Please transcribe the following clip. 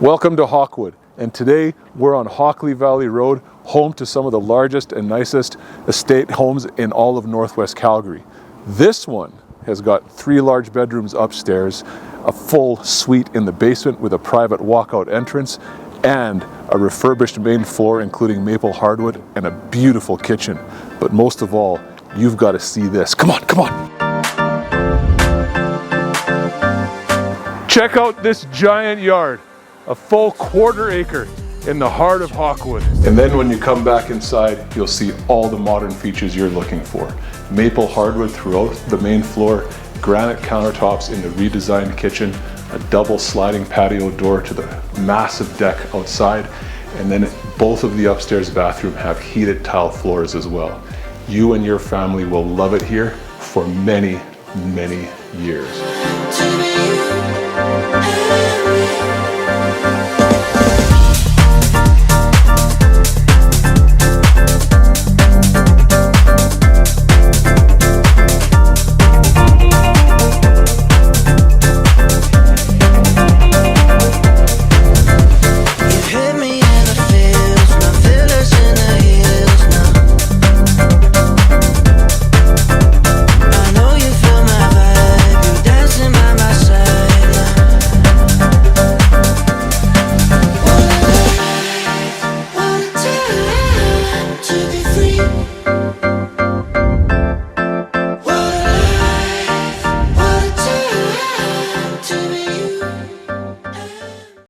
Welcome to Hawkwood, and today we're on Hawkley Valley Road, home to some of the largest and nicest estate homes in all of Northwest Calgary. This one has got 3 large bedrooms upstairs, a full suite in the basement with a private walkout entrance, and a refurbished main floor including maple hardwood and a beautiful kitchen. But most of all, you've got to see this. Come on, come on! Check out this giant yard. A full 1/4 acre in the heart of Hawkwood. And then when you come back inside, you'll see all the modern features you're looking for. Maple hardwood throughout the main floor, granite countertops in the redesigned kitchen, a double sliding patio door to the massive deck outside, and then both of the upstairs bathrooms have heated tile floors as well. You and your family will love it here for many, many years.